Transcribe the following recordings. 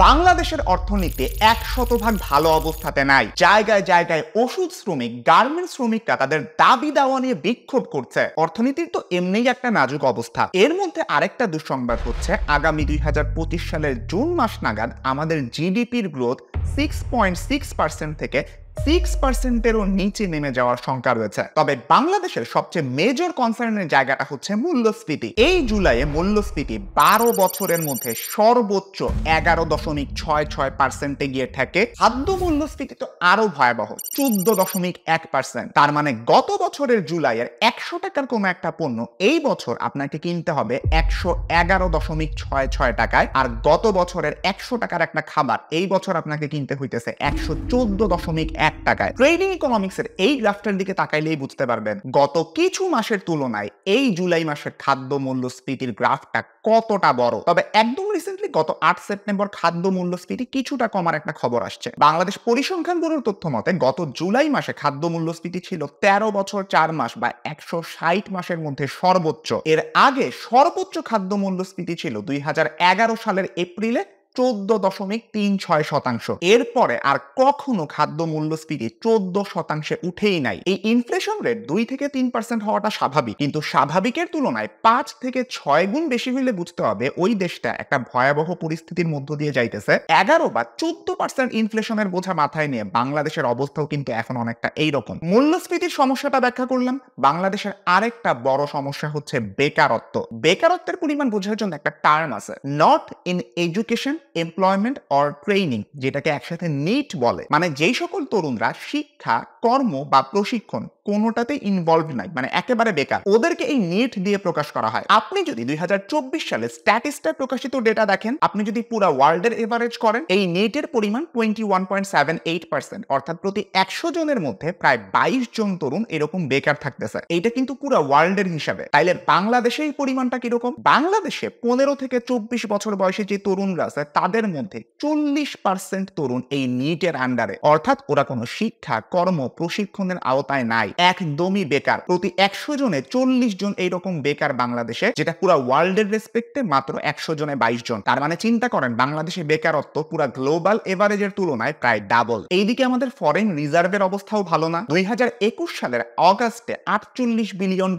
বাংলাদেশের অর্থনীতি ১০০% ভালো অবস্থাতে নাই। জায়গায় জায়গায় ওষুধ শ্রমিক, গার্মেন্টস শ্রমিকরা তাদের দাবি দাওয়া নিয়ে বিক্ষোভ করছে। অর্থনীতির তো এমনিই একটা নাজুক অবস্থা। এর মধ্যে আরেকটা দুঃসংবাদ হচ্ছে আগামী ২০২৫ সালের জুন মাস নাগাদ আমাদের জিডিপির গ্রোথ 6.6% থেকে 6%-এরও নিচে নেমে যাওয়ার শঙ্কা রয়েছে। তবে বাংলাদেশের সবচেয়ে মেজর কনসার্নের জায়গাটা হচ্ছে মূল্যস্ফীতি। এই জুলাইয়ে মূল্যস্ফীতি ১২ বছরের মধ্যে সর্বোচ্চ ১১.৬৬%-এ গিয়ে ঠেকে। খাদ্য মূল্যস্ফীতি তো আরো ভয়াবহ, ১৪.১%। তার মানে গত বছরের জুলাইয়ের ১০০ টাকার কোনো একটা পণ্য এই বছর আপনাকে কিনতে হবে ১১.৬৬ টাকায়, আর গত বছরের ১০০ টাকার একটা খাবার এই বছর আপনাকে কিনতে হইতেছে ১১৪.১ টাকায়। ট্রেডিং ইকোনমিক্সের এই গ্রাফটার দিকে তাকাইলেই বুঝতে পারবেন গত কিছু মাসের তুলনায় এই জুলাই মাসের খাদ্য মূল্যস্ফীতির গ্রাফটা কতটা বড়। তবে একদম রিসেন্টলি গত ৮ সেপ্টেম্বর খাদ্য মূল্যস্ফীতি কিছুটা কমার একটা খবর আসছে। বাংলাদেশ পরিসংখ্যান ব্যুরোর তথ্য মতে গত জুলাই মাসে খাদ্য মূল্যস্ফীতি ছিল ১৩ বছর ৪ মাস বা ১৬০ মাসের মধ্যে সর্বোচ্চ। এর আগে সর্বোচ্চ খাদ্য মূল্যস্ফীতি ছিল ২০১১ সালের এপ্রিলে ১৪.৩৬%। এরপরে আর কখনো খাদ্য মূল্যস্ফীতি ১৪% উঠেই নাই। এই ইনফ্লেশন রেট ২ থেকে ৩% হওয়াটা স্বাভাবিক, কিন্তু স্বাভাবিকের তুলনায় ৫ থেকে ৬ গুণ বেশি হইলে বুঝতে হবে ওই দেশটা একটা ভয়াবহ পরিস্থিতির মধ্য দিয়ে যাইতেছে। ১১ বা ১৪% ইনফ্লেশনের বোঝা মাথায় নিয়ে বাংলাদেশের অবস্থাও কিন্তু এখন অনেকটা এইরকম। মূল্যস্ফীতির সমস্যাটা ব্যাখ্যা করলাম। বাংলাদেশের আরেকটা বড় সমস্যা হচ্ছে বেকারত্ব। বেকারত্বের পরিমাণ বোঝার জন্য একটা টার্ম আছে, not in education, employment or training, যেটাকে একসাথে নিট বলে। মানে যেই সকল তরুণরা শিক্ষা, কর্ম বা প্রশিক্ষণ কোনোটাতে ইনভলভ নাই, মানে একেবারে বেকার, ওদেরকে এই নিট দিয়ে প্রকাশ করা হয়। আপনি যদি ২০২৪ সালে স্ট্যাটিস্টায় প্রকাশিত ডেটা দেখেন, আপনি যদি পুরো ওয়ার্ল্ডের এভারেজ করেন, এই নিটের পরিমাণ 21.78%, অর্থাৎ প্রতি ১০০ জনের মধ্যে প্রায় ২২ জন তরুণ এরকম বেকার থাকতেছে। এইটা কিন্তু পুরো ওয়ার্ল্ডের হিসাবে। তাইলে বাংলাদেশে এই পরিমাণটা কিরকম? বাংলাদেশে ১৫ থেকে ২৪ বছর বয়সী যে তরুণরা আছে তাদের মধ্যে ৪০% তরুণ এই নিটের আন্ডারে, অর্থাৎ ওরা কোনো শিক্ষা, কর্ম, প্রশিক্ষণের আওতায় নাই, একদমই বেকার। প্রতি ১০০ জনে ৪০ জন এইরকম বেকার বাংলাদেশে, যেটা পুরো ওয়ার্ল্ডের রেসপেক্টে মাত্র ১০০ জনে ২২ জন। তার মানে চিন্তা করেন বাংলাদেশে বেকারত্ব পুরো গ্লোবাল এভারেজের তুলনায় প্রায় ডাবল। এইদিকে আমাদের ফরেন রিজার্ভের অবস্থাও ভালো না। ২০২১ সালের অগাস্টে $৪৮ বিলিয়ন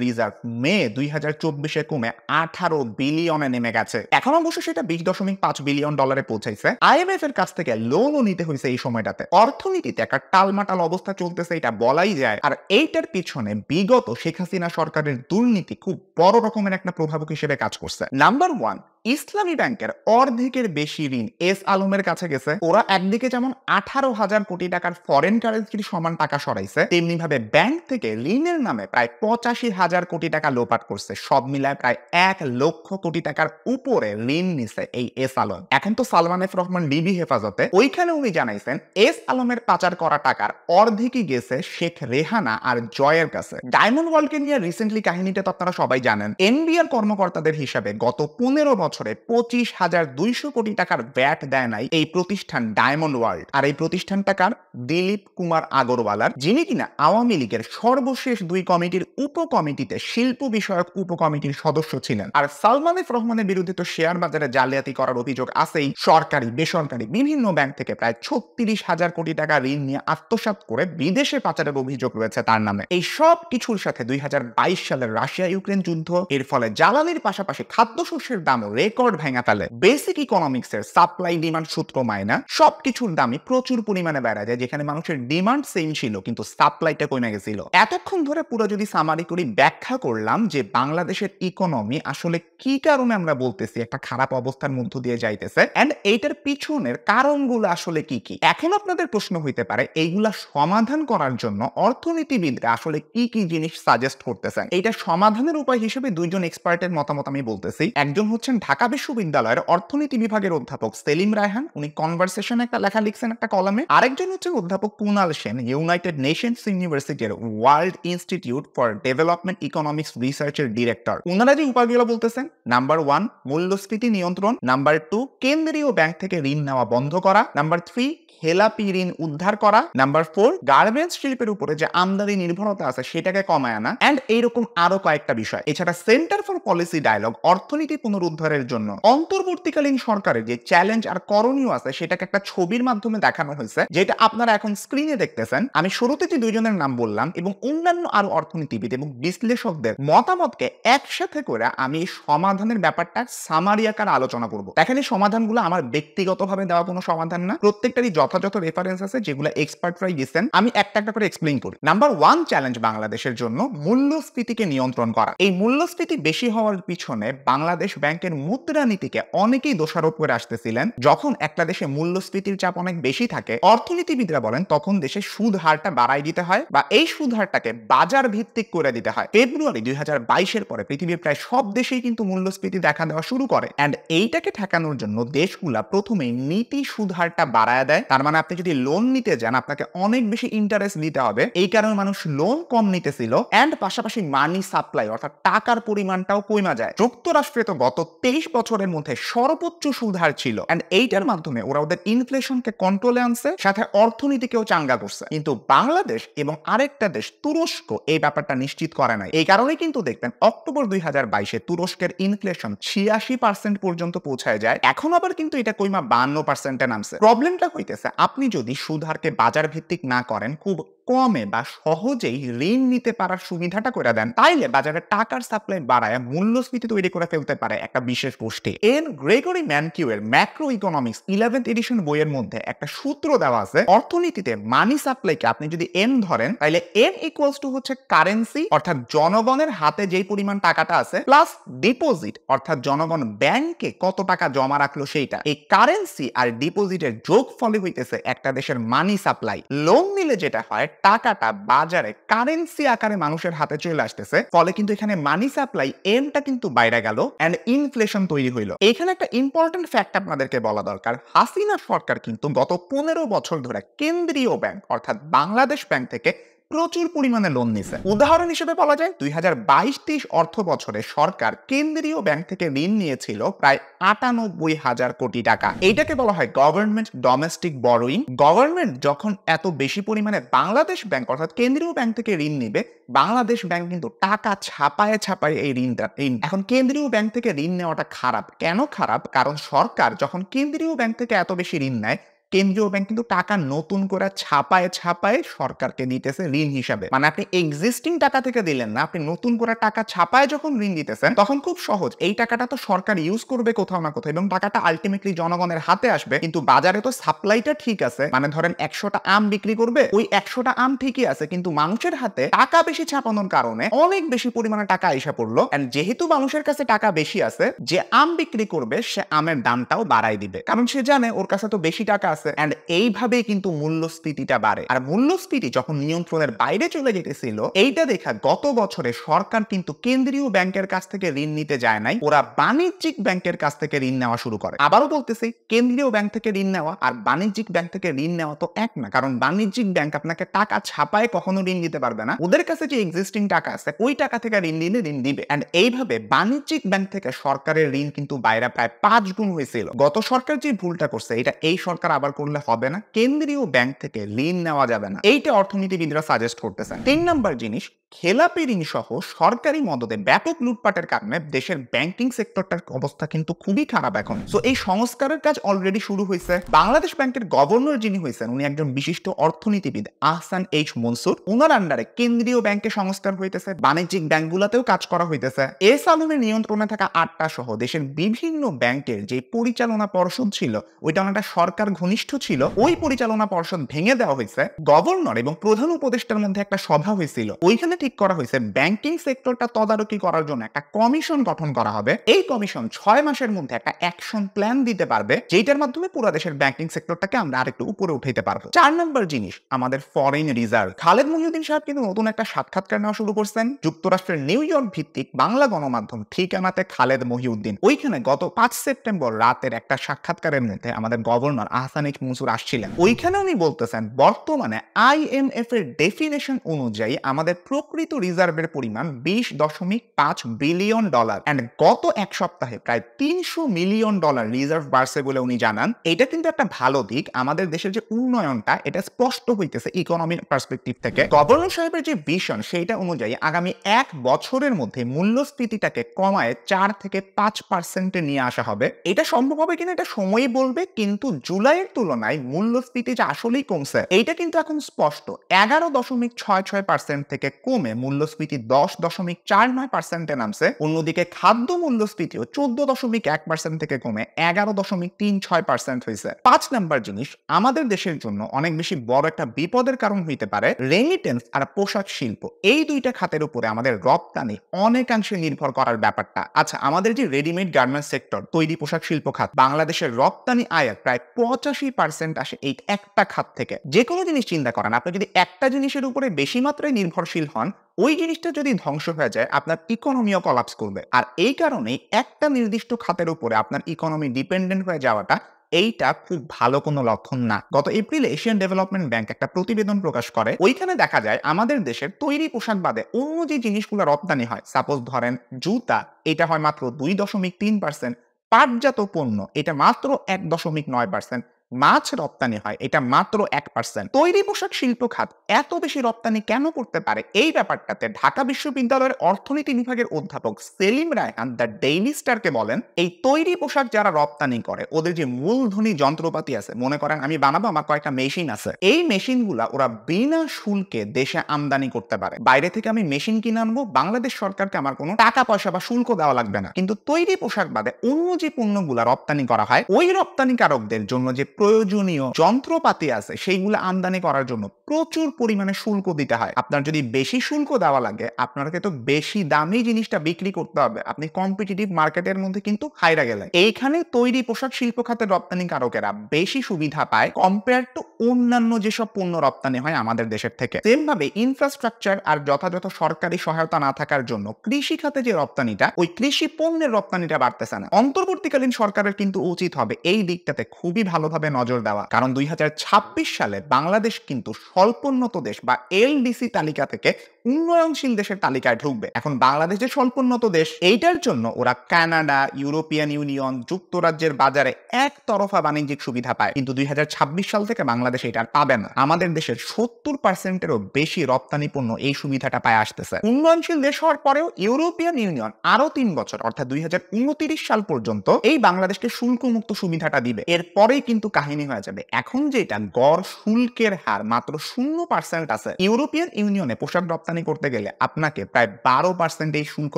রিজার্ভ মে ২০২৪-এ কমে ১৮ বিলিয়নে নেমে গেছে। এখন অবশ্য সেটা ২০.৫ বিলিয়ন ডলারে পৌঁছাইছে। আইএমএফ এর কাছ থেকে লোনও নিতে হয়েছে এই সময়টাতে। অর্থনীতিতে একটা টালমাটাল অবস্থা চলতেছে, এটা বলাই যায়। আর এইটার পিছনে বিগত শেখ হাসিনা সরকারের দুর্নীতি খুব বড় রকমের একটা প্রভাবক হিসেবে কাজ করছে। নাম্বার 1, ইসলামী ব্যাংকের অর্ধেকের বেশি ঋণ এস আলমের কাছে গেছে। ওরা একদিকে যেমন ১৮,০০০ কোটি টাকার ফরেন কারেন্সির সমান টাকা সরাইছে, তেমনি ভাবে ব্যাংক থেকে ঋণের নামে প্রায় ৮৫,০০০ কোটি টাকা লোপাট করছে। সব মিলায় প্রায় ১,০০,০০০ কোটি টাকার উপরে ঋণ নিছে এই এস আলম। এখন তো সালমান এফ রহমান ডিবি হেফাজতে, ওইখানে উনি জানাইছেন এস আলমের পাচার করা টাকার অর্ধেকই গেছে শেখ রেহানা আর জয়ের কাছে। ডায়মন্ড ওয়ার্ল্ডকে নিয়ে রিসেন্টলি কাহিনীটা তো আপনারা সবাই জানেন। এনবিআর কর্মকর্তাদের হিসাবে গত ১৫ বছরে ২৫,২০০ কোটি টাকার ভ্যাট দেয় নাই এই প্রতিষ্ঠান ডায়মন্ড ওয়ার্ল্ড। আর এই প্রতিষ্ঠান টাকার দিলীপ কুমার আগরওয়ালার, যিনি কিনা আওয়ামী লীগের সর্বশেষ ২ কমিটির উপকমিটিতে শিল্প বিষয়ক উপকমিটির সদস্য ছিলেন। আর সালমান এফ রহমানের বিরুদ্ধে তো শেয়ার বাজারে জালিয়াতি করার অভিযোগ আছেই। সরকারি বেসরকারি বিভিন্ন ব্যাংক থেকে প্রায় ৩৬,০০০ কোটি টাকা ঋণ নিয়ে আত্মসাৎ করে বিদেশে পাচারের অভিযোগ রয়েছে তার নামে। এই সব কিছুর সাথে ২০২২ সালের রাশিয়া ইউক্রেন যুদ্ধ, এর ফলে জ্বালানির পাশাপাশি খাদ্যশস্যের দামও রেকর্ড ভেঙে ফেলে। বেসিক ইকোনমিক্সের সাপ্লাই ডিমান্ড সূত্র মাইনা সবকিছুর দামই প্রচুর পরিমাণে বেড়ে যায়, যেখানে মানুষের ডিমান্ড সেম ছিল কিন্তু সাপ্লাইটা কমে গেছিল। এতক্ষণ ধরে পুরো যদি সামারি করি, ব্যাখ্যা করলাম যে বাংলাদেশের ইকোনমি আসলে কি কারণে আমরা বলতেছি একটা খারাপ অবস্থার মধ্য দিয়ে যাইতেছে, এন্ড এইটার পিছনের কারণগুলো আসলে কি কি। এখন আপনাদের প্রশ্ন হইতে পারে এইগুলা সমাধান করার জন্য অর্থনীতিবিদরা আসলে কি কি জিনিস সাজেস্ট করতেছেন। এইটা সমাধানের উপায় হিসেবে ২ জন এক্সপার্টের মতামত আমি বলতেছি। একজন হচ্ছেন ঢাকা বিশ্ববিদ্যালয়ের অর্থনীতি বিভাগের অধ্যাপক সেলিম রায়হান, উনি কনভারসেশনে একটা লেখা লিখছেন একটা কলামে। আরেকজন হচ্ছেন অধ্যাপক কুনাল সেন, ইউনাইটেড নেশনস ইউনিভার্সিটির world institute for development economics রিসার্চের ডিরেক্টর। ওনারা যে উপায়গুলো বলতেছেন, নাম্বার 1 মূল্যস্ফীতি নিয়ন্ত্রণ, নাম্বার 2 কেন্দ্রীয় ব্যাংক থেকে ঋণ নেওয়া বন্ধ করা, নাম্বার 3 খেলাপি ঋণ উদ্ধার করা, নাম্বার 4 গার্মেন্টস শিল্পের উপরে যে আমদানি নির্ভরতা আছে সেটাকে কমায় আনা, এন্ড এইরকম আরো কয়েকটা বিষয়। এছাড়া সেন্টার ফর পলিসি ডায়ালগ অর্থনীতি পুনরুদ্ধারের ফিউচারের জন্য। অন্তর্বর্তীকালীন সরকারের যে চ্যালেঞ্জ আর করণীয় আছে সেটাকে একটা ছবির মাধ্যমে দেখানো হয়েছে, যেটা আপনারা এখন স্ক্রিনে দেখতেছেন। আমি শুরুতে যে দুইজনের নাম বললাম এবং অন্যান্য আরো অর্থনীতিবিদ এবং বিশ্লেষকদের মতামতকে একসাথে করে আমি এই সমাধানের ব্যাপারটা সামারি আকারে আলোচনা করব। দেখেন এই সমাধানগুলো আমার ব্যক্তিগতভাবে দেওয়া কোনো সমাধান না, প্রত্যেকটারই যথাযথ রেফারেন্স আছে যেগুলো এক্সপার্টরাই দিচ্ছেন। আমি একটা একটা করে এক্সপ্লেইন করি। নাম্বার 1 চ্যালেঞ্জ বাংলাদেশের জন্য মূল্যস্ফীতিকে নিয়ন্ত্রণ করা। এই মূল্যস্ফীতি বেশি হওয়ার পিছনে বাংলাদেশ ব্যাংকের মুদ্রানীতিকে অনেকেই দোষারোপ করে আসতেছিলেন। যখন একটা দেশে মূল্যস্ফীতির চাপ অনেক বেশি থাকে, অর্থনীতিবিদরা বলেন তখন দেশে সুদ হারটা বাড়াই দিতে হয় বা এই সুদ হারটাকে বাজার ভিত্তিক করে দিতে হয়। ফেব্রুয়ারি 2022 এর পরে পৃথিবীর প্রায় সব দেশেই কিন্তু মূল্যস্ফীতি দেখা দেওয়া শুরু করে, এন্ড এইটাকে ঠেকানোর জন্য দেশগুলা প্রথমেই নীতি সুদ হারটা বাড়ায় দেয়। তার মানে আপনি যদি লোন নিতে যান আপনাকে অনেক বেশি ইন্টারেস্ট দিতে হবে, এই কারণে মানুষ লোন কম নিতেছিল, এন্ড পাশাপাশি মানি সাপ্লাই অর্থাৎ টাকার পরিমাণটাও কমা যায়। যুক্তরাষ্ট্রে তো গত 23 বছরের মধ্যে সর্বোচ্চ সুদ হার ছিল, এন্ড এইটার মাধ্যমে ওরা ওদের ইনফ্লেশনকে কন্ট্রোলে আনছে, সাথে অর্থনীতিকেও চাঙ্গা করছে। কিন্তু বাংলাদেশ এবং আরেকটা দেশ তুরস্ক এই ব্যাপারটা নিশ্চিত করে নাই। এই কারণে কিন্তু দেখবেন অক্টোবর 2022-এ তুরস্কের ইনফ্লেশন 86% পর্যন্ত পৌঁছায় যায়। এখন আবার কিন্তু এটা কইমা 52%-এ নামছে। প্রবলেমটা হইতেছে আপনি যদি সুদ হারকে বাজার ভিত্তিক না করেন, খুব কমে বা সহজেই ঋণ নিতে পারার সুবিধাটা করে দেন, তাইলে বাজারে টাকার সাপ্লাই বাড়ায় মূল্যস্ফীতি তৈরি করে ফেলতে পারে একটা বিশেষ গোষ্ঠী। এন গ্রেগরি ম্যানকিউ এর ম্যাক্রো ইকোনমিক্স 11th এডিশন বইয়ের মধ্যে একটা সূত্র দেওয়া আছে, অর্থনীতিতে মানি সাপ্লাইকে আপনি যদি এম ধরেন তাহলে এম ইকুয়ালস টু হচ্ছে কারেন্সি অর্থাৎ জনগণের হাতে যেই পরিমাণ টাকাটা আছে প্লাস ডিপোজিট অর্থাৎ জনগণ ব্যাংকে কত টাকা জমা রাখলো সেইটা। এই কারেন্সি আর ডিপোজিটের যোগফলে হইতেছে একটা দেশের মানি সাপ্লাই। লোন নিলে যেটা হয় টাকাটা বাজারে কারেন্সি আকারে মানুষের হাতে চলে আসতেছে, ফলে কিন্তু এখানে মানি সাপ্লাই এমটা কিন্তু বাইরে গেল এন্ড ইনফ্লেশন তৈরি হইল। এখানে একটা ইম্পর্টেন্ট ফ্যাক্ট আপনাদেরকে বলা দরকার, হাসিনা সরকার কিন্তু গত 15 বছর ধরে কেন্দ্রীয় ব্যাংক অর্থাৎ বাংলাদেশ ব্যাংক থেকে প্রচুর পরিমাণে লোন নিছে। উদাহরণ হিসেবে বলা যায় 2022-23 অর্থ বছরে সরকার কেন্দ্রীয় ব্যাংক থেকে ঋণ নিয়েছিল প্রায় 98,000 কোটি টাকা। এইটাকে বলা হয় গভর্নমেন্ট ডোমেস্টিক বরোইং। গভর্নমেন্ট যখন এত বেশি পরিমাণে বাংলাদেশ ব্যাংক অর্থাৎ কেন্দ্রীয় ব্যাংক থেকে ঋণ নিবে, বাংলাদেশ ব্যাংক কিন্তু টাকা ছাপায় ছাপায় এই ঋণটা এখন কেন্দ্রীয় ব্যাংক থেকে ঋণ নেওয়াটা খারাপ। কেন খারাপ? কারণ সরকার যখন কেন্দ্রীয় ব্যাংক থেকে এত বেশি ঋণ নেয়, কেন্দ্রীয় ব্যাংক কিন্তু টাকা নতুন করে ছাপায় ছাপায় সরকারকে দিতেছে ঋণ হিসাবে। মানে আপনি এক্সিস্টিং টাকা থেকে দিলেন না, আপনি নতুন করে টাকা ছাপায় যখন ঋণ দিতেছেন তখন খুব সহজ এই টাকাটা তো সরকার ইউজ করবে কোথাও না কোথাও এবং টাকাটা আলটিমেটলি জনগণের হাতে আসবে। কিন্তু বাজারে তো সাপ্লাইটা ঠিক আছে, মানে ধরেন 100টা আম বিক্রি করবে, ওই 100টা আম ঠিকই আছে, কিন্তু মানুষের হাতে টাকা বেশি ছাপানোর কারণে অনেক বেশি পরিমাণে টাকা আইসা পড়লো, এন্ড যেহেতু মানুষের কাছে টাকা বেশি আছে, যে আম বিক্রি করবে সে আমের দামটাও বাড়াই দিবে, কারণ সে জানে ওর কাছে তো বেশি টাকা আছে, এন্ড এইভাবে কিন্তু মূল্যস্ফীতিটা বাড়ে। আর মূল্যস্ফীতি যখন নিয়ন্ত্রণের বাইরে চলে যেতেছিল, এইটা দেখা গত বছরে সরকার কিন্তু কেন্দ্রীয় ব্যাংকের কাছ থেকে ঋণ নিতে যায় নাই, ওরা বাণিজ্যিক ব্যাংকের কাছ থেকে ঋণ নেওয়া শুরু করে। আবারও বলতেছি, কেন্দ্রীয় ব্যাংক থেকে ঋণ নেওয়া আর বাণিজ্যিক ব্যাংক থেকে ঋণ নেওয়া তো এক না, কারণ বাণিজ্যিক ব্যাংক আপনাকে টাকা ছাপায় কখনো ঋণ দিতে পারবে না, ওদের কাছে যে এক্সিস্টিং টাকা আছে ওই টাকা থেকে ঋণ দিলে ঋণ দিবে। এন্ড এইভাবে বাণিজ্যিক ব্যাংক থেকে সরকারের ঋণ কিন্তু বাইরে প্রায় 5 গুণ হয়েছিল। গত সরকার যে ভুলটা করছে এটা এই সরকার আবার করলে হবে না, কেন্দ্রীয় ব্যাংক থেকে ঋণ নেওয়া যাবে না, এইটা অর্থনীতিবিদরা সাজেস্ট করতেছেন। 3 নাম্বার জিনিস, খেলাপি ঋণ সহ সরকারি মদদে ব্যাপক লুটপাটের কারণে দেশের ব্যাংকিং সেক্টরটার অবস্থা কিন্তু খুবই খারাপ এখন। সো এই সংস্কারের কাজ অলরেডি শুরু হয়েছে। বাংলাদেশ ব্যাংকের গভর্নর যিনি হয়েছেন উনি একজন বিশিষ্ট অর্থনীতিবিদ আহসান এইচ মনসুর, ওনার আন্ডারে কেন্দ্রীয় ব্যাংকে সংস্কার হইতেছে, বাণিজ্যিক ব্যাংকগুলোতেও কাজ করা হইতেছে। এস আলমের নিয়ন্ত্রণে থাকা 8টা সহ দেশের বিভিন্ন ব্যাংকের যে পরিচালনা পর্ষদ ছিল ওইটা অনেকটা সরকার ঘনিষ্ঠ ছিল, ওই পরিচালনা পর্ষদ ভেঙে দেওয়া হয়েছে। গভর্নর এবং প্রধান উপদেষ্টার মধ্যে একটা সভা হয়েছিল, ওইখানে ঠিক করা হয়েছে ব্যাংকিং সেক্টরটা তদারকি করার জন্য একটা কমিশন গঠন করা হবে। এই কমিশন 6 মাসের মধ্যে একটা অ্যাকশন প্ল্যান দিতে পারবে, যেটার মাধ্যমে পুরো দেশের ব্যাংকিং সেক্টরটাকে আমরা আরেকটু উপরে উঠাইতে পারবো। 4 নাম্বার জিনিস, আমাদের ফরেন রিজার্ভ। খালেদ মহিউদ্দিন সাহেব কিন্তু নতুন একটা সাক্ষাৎকার নেওয়া শুরু করছেন যুক্তরাষ্ট্রের নিউ ইয়র্ক ভিত্তিক বাংলা গণমাধ্যম ঠিকানাতে খালেদ মহিউদ্দিন। ওইখানে গত 5 সেপ্টেম্বর রাতের একটা সাক্ষাৎকারের মধ্যে আমাদের গভর্নর আহসান এইচ মনসুর আসছিলেন। ওইখানে উনি বলতেছেন বর্তমানে IMF এর ডেফিনেশন অনুযায়ী আমাদের প্রকৃত রিজার্ভের পরিমাণ $20.5 বিলিয়ন এন্ড গত এক সপ্তাহে প্রায় $300 মিলিয়ন রিজার্ভ বাড়ছে বলে উনি জানান। এটা কিন্তু একটা ভালো দিক। আমাদের দেশের যে উন্নয়নটা এটা স্পষ্ট হইতেছে ইকোনমির পার্সপেক্টিভ থেকে। গভর্নর সাহেবের যে ভিশন সেইটা অনুযায়ী আগামী 1 বছরের মধ্যে মূল্যস্ফীতিটাকে কমায় 4 থেকে 5% নিয়ে আসা হবে। এটা সম্ভব হবে কিনা এটা সময়ই বলবে, কিন্তু জুলাইয়ের তুলনায় মূল্যস্ফীতি যে আসলেই কমছে এইটা কিন্তু এখন স্পষ্ট। 11.66% থেকে কমে মূল্যস্ফীতি 10.49% নামছে। অন্যদিকে খাদ্য মূল্যস্ফীতিও 14.1% থেকে কমে 11.36% হয়েছে। 5 নাম্বার জিনিস, আমাদের দেশের জন্য অনেক বেশি বড় একটা বিপদের কারণ হইতে পারে রেমিটেন্স আর পোশাক শিল্প। এই দুইটা খাতের উপরে আমাদের রপ্তানি অনেকাংশে নির্ভর করার ব্যাপারটা। আচ্ছা, আমাদের যে রেডিমেড গার্মেন্টস সেক্টর, তৈরি পোশাক শিল্প খাত, বাংলাদেশের রপ্তানি আয়ের প্রায় 85% আসে এই একটা খাত থেকে। যে কোনো জিনিস চিন্তা করেন, আপনি যদি একটা জিনিসের উপরে বেশি মাত্রায় নির্ভরশীল হন, ওই জিনিসটা যদি ধ্বংস হয়ে যায় আপনার ইকোনমিও কলাপস করবে। আর এই কারণেই একটা নির্দিষ্ট খাতের উপরে আপনার ইকোনমি ডিপেন্ডেন্ট হয়ে যাওয়াটা এইটা খুব ভালো কোনো লক্ষণ না। গত এপ্রিলে এশিয়ান ডেভেলপমেন্ট ব্যাংক একটা প্রতিবেদন প্রকাশ করে। ওইখানে দেখা যায় আমাদের দেশের তৈরি পোশাক বাদে অন্য যে জিনিসগুলো রপ্তানি হয়, সাপোজ ধরেন জুতা, এটা হয় মাত্র 2.3%, পাটজাত পণ্য এটা মাত্র 1.9%, মাছ রপ্তানি হয় এটা মাত্র 1%। তৈরি পোশাক শিল্প খাত এত বেশি রপ্তানি কেন করতে পারে, এই ব্যাপারটাতে ঢাকা বিশ্ববিদ্যালয়ের অর্থনীতি বিভাগের অধ্যাপক সেলিম রায়হান দ্য ডেইলি স্টারকে বলেন, এই তৈরি পোশাক যারা রপ্তানি করে ওদের যে মূলধনী যন্ত্রপাতি আছে, মনে করেন আমি বানাবো, আমার কয়েকটা মেশিন আছে, এই মেশিনগুলা ওরা বিনা শুল্কে দেশে আমদানি করতে পারে। বাইরে থেকে আমি মেশিন কিনে আনবো, বাংলাদেশ সরকারকে আমার কোনো টাকা পয়সা বা শুল্ক দেওয়া লাগবে না। কিন্তু তৈরি পোশাক বাদে অন্য যে পণ্যগুলা রপ্তানি করা হয়, ওই রপ্তানিকারকদের জন্য যে প্রয়োজনীয় যন্ত্রপাতি আছে সেইগুলো আমদানি করার জন্য প্রচুর পরিমাণে শুল্ক দিতে হয়। আপনার যদি বেশি শুল্ক দেওয়া লাগে, আপনাকে তো বেশি দামে জিনিসটা বিক্রি করতে হবে। আপনি কম্পিটিটিভ মার্কেটের মধ্যে কিন্তু হাইরা গেলেন। এইখানে তৈরি পোশাক শিল্প খাতের রপ্তানিকারকেরা বেশি সুবিধা পায় কম্পেয়ার টু অন্যান্য যেসব পণ্য রপ্তানি হয় আমাদের দেশের থেকে। সেম ভাবে ইনফ্রাস্ট্রাকচার আর যথাযথ সরকারি সহায়তা না থাকার জন্য কৃষি খাতে যে রপ্তানিটা, ওই কৃষি পণ্যের রপ্তানিটা বাড়তেছে না। অন্তর্বর্তীকালীন সরকারের কিন্তু উচিত হবে এই দিকটাতে খুবই ভালোভাবে নজর দেওয়া, কারণ 2026 সালে বাংলাদেশ কিন্তু স্বল্পোন্নত দেশ বা এলডিসি তালিকা থেকে উন্নয়নশীল দেশের তালিকায় ঢুকবে। এখন বাংলাদেশ যে স্বল্পোন্নত দেশ, এইটার জন্য ওরা কানাডা, ইউরোপিয়ান ইউনিয়ন, যুক্তরাজ্যের বাজারে একতরফা বাণিজ্যিক সুবিধা পায়, কিন্তু 2026 সাল থেকে বাংলাদেশ এটা আর পাবে না। আমাদের দেশের 70%-এরও বেশি রপ্তানি পণ্য এই সুবিধাটা পায় আসতেছে। উন্নয়নশীল দেশ হওয়ার পরেও ইউরোপিয়ান ইউনিয়ন আরো 3 বছর অর্থাৎ 2029 সাল পর্যন্ত এই বাংলাদেশকে শুল্কমুক্ত সুবিধাটা দিবে। এরপরেই কিন্তু কাহিনী হয়ে যাবে। এখন যেটা গড় শুল্কের হার মাত্র 0% আছে, ইউরোপিয়ান ইউনিয়নে পোশাক রপ্তানি করতে গেলে আপনাকে প্রায় 12% এই শুল্ক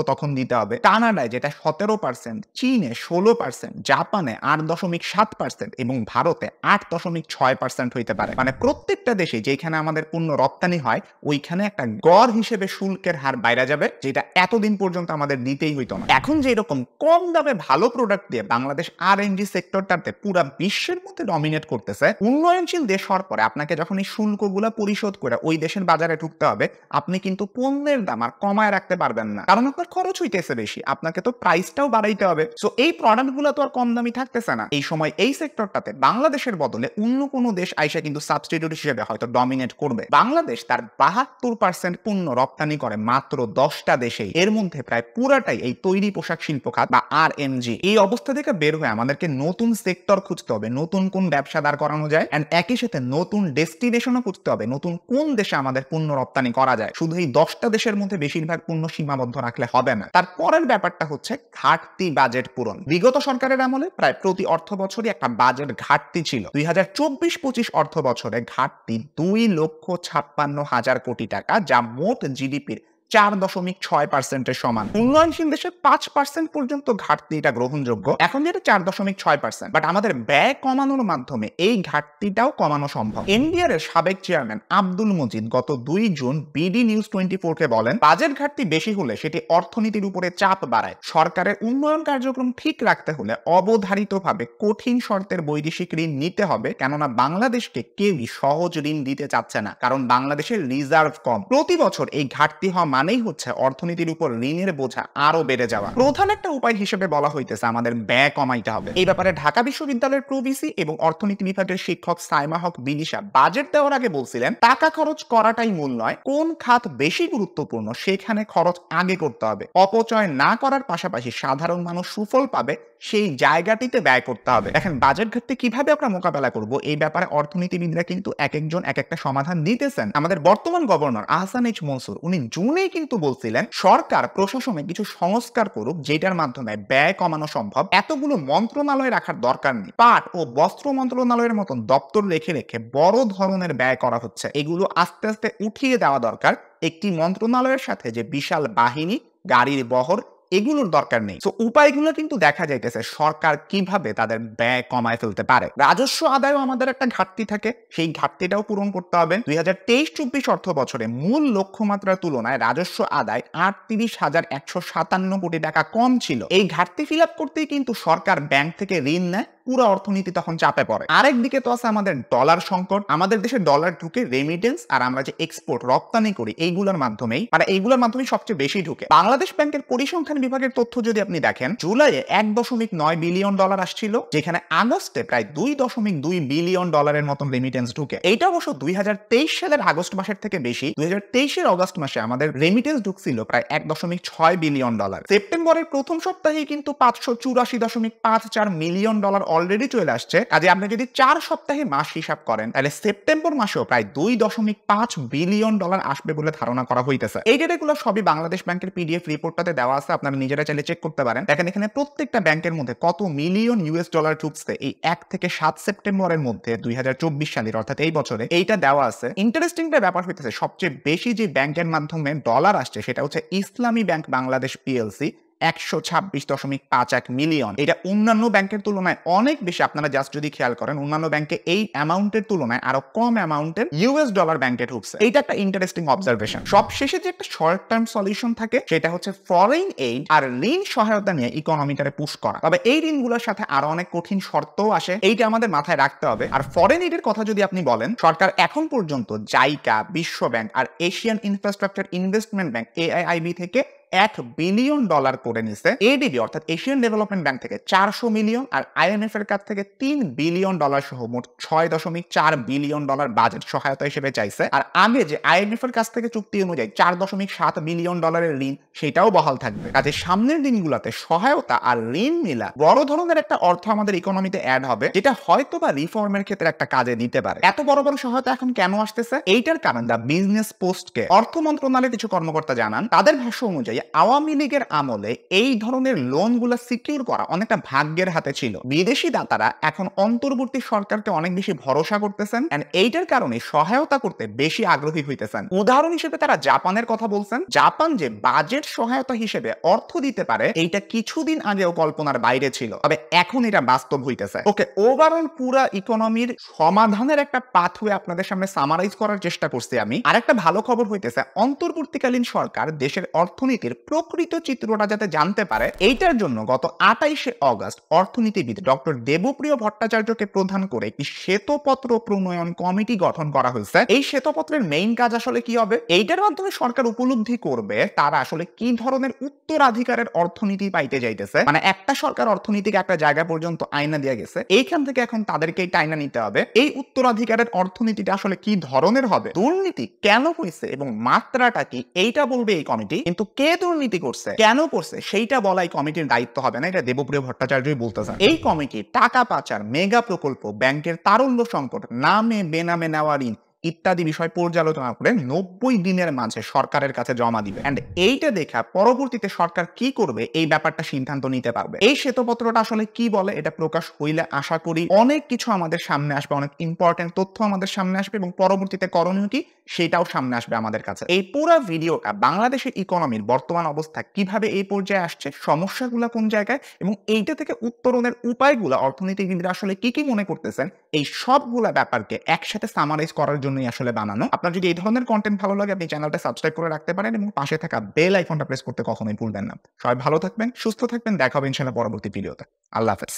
তখন দিতে হবে। কানাডায় যেটা 17%, চীনে 16%, জাপানে 8.7% এবং ভারতে 8.6% হইতে পারে। মানে প্রত্যেকটা দেশে যেখানে আমাদের পণ্য রপ্তানি হয় ওইখানে একটা গড় হিসেবে শুল্কের হার বাইরে যাবে, যেটা এতদিন পর্যন্ত আমাদের দিতেই হইতো না। এখন যে এরকম কম দামে ভালো প্রোডাক্ট দিয়ে বাংলাদেশ আর&ডি সেক্টরটাতে পুরো বিশ্বের মধ্যে ডমিনেট করতেছে, উন্নয়নশীল দেশ হওয়ার পরে আপনাকে যখন এই শুল্কগুলা পরিশোধ করে ওই দেশের বাজারে ঢুকতে হবে, আপনি কিন্তু পণ্যের দাম আর কমায় রাখতে পারবেন না, কারণ আপনার খরচ হইতেছে বেশি, আপনাকে তো প্রাইসটাও বাড়াইতে হবে। সো এই প্রোডাক্টগুলো তো আর কম দামি থাকতেছে না। এই সময় এই সেক্টরটাতে বাংলাদেশের বদলে অন্য কোনো দেশ আইসা কিন্তু সাবস্টিটিউট হিসেবে হয়তো ডমিনেট করবে। বাংলাদেশ তার 72% পণ্য রপ্তানি করে মাত্র 10টা দেশেই, এর মধ্যে প্রায় পুরাটাই এই তৈরি পোশাক শিল্প খাত বা আর&জি। এই অবস্থা থেকে বের হয়ে আমাদেরকে নতুন সেক্টর খুঁজতে হবে, নতুন কোন ব্যবসা দাঁড় করানো যায়, এন্ড একই সাথে নতুন ডেস্টিনেশনও খুঁজতে হবে, নতুন কোন দেশে আমাদের পণ্য রপ্তানি করা যায়। শুধু এই 10টা দেশের মধ্যে বেশিরভাগ পণ্য সীমাবদ্ধ রাখলে হবে না। তারপরের ব্যাপারটা হচ্ছে ঘাটতি বাজেট পূরণ। বিগত সরকারের আমলে প্রায় প্রতি অর্থ বছরই একটা বাজেট ঘাটতি ছিল। 2024-25 অর্থ বছরে ঘাটতি 2,56,000 কোটি টাকা, যা মোট জিডিপির 4.6% সমান। উন্নয়নশীল দেশে 5% পর্যন্ত ঘাটতি এটা গ্রহণযোগ্য, এখন যেটা 4.6%। বাট আমাদের ব্যয় কমানোর মাধ্যমে এই ঘাটতিটাও কমানো সম্ভব। এনবিআর এর সাবেক চেয়ারম্যান আব্দুল মজিদ গত 2 জুন বিডি নিউজ 24-কে বলেন, বাজেট ঘাটতি বেশি হলে সেটি অর্থনীতির উপরে চাপ বাড়ায়। সরকারের উন্নয়ন কার্যক্রম ঠিক রাখতে হলে অবধারিতভাবে কঠিন শর্তের বৈদেশিক ঋণ নিতে হবে, কেননা বাংলাদেশকে কেউই সহজ ঋণ দিতে চাচ্ছে না, কারণ বাংলাদেশের রিজার্ভ কম। প্রতি বছর এই ঘাটতি হওয়া মানেই হচ্ছে অর্থনীতির উপর ঋণের বোঝা আরো বেড়ে যাওয়া। প্রধান একটা উপায় হিসেবে বলা হইতেছে আমাদের ব্যয় কমাইতে হবে। এই ব্যাপারে ঢাকা বিশ্ববিদ্যালয়ের প্রভিসি এবং অর্থনীতি বিভাগের শিক্ষক সাইমা হক বিনিশা বাজেট দেওয়ার আগে বলছিলেন, টাকা খরচ করাটাই মূল নয়, কোন খাত বেশি গুরুত্বপূর্ণ সেখানে খরচ আগে করতে হবে। অপচয় না করার পাশাপাশি সাধারণ মানুষ সুফল পাবে সেই জায়গাটিতে ব্যয় করতে হবে। দেখেন, বাজেট ঘাটতি কিভাবে আমরা মোকাবেলা করব এই ব্যাপারে অর্থনীতিবিদরা কিন্তু এক একজন এক একটা সমাধান দিতেছেন। আমাদের বর্তমান গভর্নর আহসান এইচ মনসুর উনি জুনেই কিন্তু বলছিলেন সরকার প্রশাসনে কিছু সংস্কার করুক যেটার মাধ্যমে ব্যয় কমানো সম্ভব। এতগুলো মন্ত্রণালয় রাখার দরকার নেই। পাট ও বস্ত্র মন্ত্রণালয়ের মতন দপ্তর রেখে রেখে বড় ধরনের ব্যয় করা হচ্ছে, এগুলো আস্তে আস্তে উঠিয়ে দেওয়া দরকার। একটি মন্ত্রণালয়ের সাথে যে বিশাল বাহিনী, গাড়ির বহর, এগুলোর দরকার নেই। তো উপায়গুলো কিন্তু দেখা যাইতেছে সরকার কিভাবে তাদের ব্যয় কমায় ফেলতে পারে। রাজস্ব আদায়ও আমাদের একটা ঘাটতি থাকে, সেই ঘাটতিটাও পূরণ করতে হবে। 2023-24 অর্থ বছরে মূল লক্ষ্যমাত্রার তুলনায় রাজস্ব আদায় 38,157 কোটি টাকা কম ছিল। এই ঘাটতি ফিল আপ করতেই কিন্তু সরকার ব্যাংক থেকে ঋণ নেয়, পুরো অর্থনীতি তখন চাপে পড়ে। আরেকদিকে তো আছে আমাদের ডলার সংকট। আমাদের দেশে ডলার ঢুকে রেমিটেন্স আর আমরা যে এক্সপোর্ট রপ্তানি করি এইগুলোর মাধ্যমেই সবচেয়ে বেশি ঢুকে। বাংলাদেশ ব্যাংকের পরিসংখ্যান বিভাগের তথ্য যদি আপনি দেখেন, জুলাইয়ে 1.9 বিলিয়ন ডলার আসছিল, যেখানে আগস্টে প্রায় 2.2 বিলিয়ন ডলারের মতন রেমিটেন্স ঢুকে। এইটা অবশ্য 2023 সালের আগস্ট মাসের থেকে বেশি। 2023-এর অগস্ট মাসে আমাদের রেমিটেন্স ঢুকছিল প্রায় 1.6 বিলিয়ন ডলার। সেপ্টেম্বরের প্রথম সপ্তাহে কিন্তু 584.54 মিলিয়ন ডলার অলরেডি চলে আসছে। কাজে আপনি যদি 4 সপ্তাহে মাস হিসাব করেন তাহলে সেপ্টেম্বর মাসেও প্রায় 2.5 বিলিয়ন ডলার আসবে বলে ধারণা করা হইতেছে। এই ডেটাগুলো সবই বাংলাদেশ ব্যাংকের পিডিএফ রিপোর্টটাতে দেওয়া আছে, আপনারা নিজেরা চাইলে চেক করতে পারেন। দেখেন এখানে প্রত্যেকটা ব্যাংকের মধ্যে কত মিলিয়ন ইউএস ডলার ঢুকছে এই 1 থেকে 7 সেপ্টেম্বরের মধ্যে 2024 সালের, অর্থাৎ এই বছরে এইটা দেওয়া আছে। ইন্টারেস্টিং ব্যাপার হইতেছে সবচেয়ে বেশি যে ব্যাংকের মাধ্যমে ডলার আসছে সেটা হচ্ছে ইসলামী ব্যাংক বাংলাদেশ পিএলসি, 126.51 মিলিয়ন। এটা অন্যান্য ব্যাংকের তুলনায় অনেক বেশি। আপনারা জাস্ট যদি খেয়াল করেন অন্যান্য ব্যাংকে এই অ্যামাউন্টের তুলনায় আরো কম অ্যামাউন্টের ইউএস ডলার ব্যাংকে ঢুকছে। এইটা একটা ইন্টারেস্টিং অবজারভেশন। সবশেষে যে একটা শর্ট টার্ম সলিউশন থাকে সেটা হচ্ছে ফরেন এইড আর ঋণ সহায়তা নিয়ে ইকোনমিটারে পুশ করা। তবে এই ঋণগুলোর সাথে আরো অনেক কঠিন শর্তও আসে, এইটা আমাদের মাথায় রাখতে হবে। আর ফরেন এইডের কথা যদি আপনি বলেন, সরকার এখন পর্যন্ত জাইকা, বিশ্ব ব্যাংক আর Asian infrastructure investment bank AIIB থেকে 1 বিলিয়ন ডলার করে নিছে। এডিবি অর্থাৎ এশিয়ান ডেভেলপমেন্ট ব্যাংক থেকে 400 মিলিয়ন আর আইএমএফ এর কাছ থেকে 3 বিলিয়ন ডলার সহ মোট 6.4 বিলিয়ন ডলার বাজেট সহায়তা হিসেবে চাইছে। আর আগে যে আইএমএফ এর কাছ থেকে চুক্তি অনুযায়ী 4.7 বিলিয়ন ডলারের ঋণ সেটাও বহাল থাকবে। কাজে সামনের দিনগুলোতে সহায়তা আর ঋণ মিলা বড় ধরনের একটা অর্থ আমাদের ইকোনমিতে অ্যাড হবে, যেটা হয়তো বা রিফর্মের ক্ষেত্রে একটা কাজে দিতে পারে। এত বড় বড় সহায়তা এখন কেন আসতেছে? এইটার কারণ দা বিজনেস পোস্টকে অর্থ মন্ত্রণালয়ের কিছু কর্মকর্তা জানান, তাদের ভাষ্য অনুযায়ী আওয়ামী লীগের আমলে এই ধরনের লোনগুলো সিকিউর করা অনেকটা ভাগ্যের হাতে ছিল। বিদেশি দাতারা এখন অন্তর্বর্তী সরকারকে অনেক বেশি ভরসা করতেছেন এন্ড এইটার কারণে সহায়তা করতে বেশি আগ্রহী হইতেছেন। উদাহরণ হিসেবে তারা জাপানের কথা বলছেন। জাপান যে বাজেট সহায়তা হিসেবে অর্থ দিতে পারে এইটা কিছুদিন আগেও কল্পনার বাইরে ছিল, তবে এখন এটা বাস্তব হইতেছে। ওকে, ওভারঅল পুরা ইকোনমির সমাধানের একটা পাথওয়ে আপনাদের সামনে সামারাইজ করার চেষ্টা করছি আমি। আরেকটা ভালো খবর হইতেছে, অন্তর্বর্তীকালীন সরকার দেশের অর্থনীতির প্রকৃত চিত্রটা যাতে জানতে পারে এইটার জন্য গত 28 অগস্ট অর্থনীতিবিদ ডক্টর দেবপ্রিয় ভট্টাচার্যকে প্রধান করে একটি শ্বেতপত্র প্রণয়ন কমিটি গঠন করা হয়েছে। এই শ্বেতপত্রের মেইন কাজ আসলে কি হবে? এইটার মাধ্যমে সরকার উপলব্ধি করবে তারা আসলে কি ধরনের উত্তরাধিকারের অর্থনীতি পাইতে যাইতেছে। মানে একটা সরকার অর্থনীতিকে একটা জায়গা পর্যন্ত আয়না দিয়ে গেছে, এইখান থেকে এখন তাদেরকেই টাইনা নিতে হবে এই উত্তরাধিকারের অর্থনীতিটা আসলে কি ধরনের হবে, দুর্নীতি কেন হয়েছে এবং মাত্রাটা কি, এইটা বলবে এই কমিটি। কিন্তু কে দুর্নীতি করছে, কেন করছে সেইটা বলাই কমিটির দায়িত্ব হবে না, এটা দেবপ্রিয় ভট্টাচার্যই বলতেছেন। এই কমিটি টাকা পাচার, মেগা প্রকল্প, ব্যাংকের তারল্য সংকট, নামে বেনামে নেওয়া ঋণ ইত্যাদি বিষয় পর্যালোচনা করে 90 দিনের মাঝে সরকারের কাছে জমা দিবে। এন্ড এইটা দেখা পরবর্তীতে সরকার কি করবে এই ব্যাপারটা সিদ্ধান্ত নিতে পারবে। এই শ্বেতপত্রটা আসলে কি বলে এটা প্রকাশ হইলে আশা করি অনেক কিছু আমাদের সামনে আসবে, অনেক ইম্পর্টেন্ট তথ্য আমাদের সামনে আসবে এবং পরবর্তীতে করণীয় কি সেটাও সামনে আসবে আমাদের কাছে। এই পুরো ভিডিওটা বাংলাদেশের ইকোনমির বর্তমান অবস্থা কিভাবে এই পর্যায়ে আসছে, সমস্যাগুলো কোন জায়গায় এবং এইটা থেকে উত্তরণের উপায়গুলো অর্থনীতিবিদরা আসলে কি কি মনে করতেছেন, এই সবগুলা ব্যাপারকে একসাথে সামারাইজ করার জন্যই আসলে বানানো। আপনার যদি এই ধরনের কন্টেন্ট ভালো লাগে আপনি চ্যানেলটা সাবস্ক্রাইব করে রাখতে পারেন এবং পাশে থাকা বেল আইকনটা প্রেস করতে কখনোই ভুলবেন না। সবাই ভালো থাকবেন, সুস্থ থাকবেন, দেখা হবে ইনশাআল্লাহ পরবর্তী ভিডিওতে। আল্লাহ হাফেজ।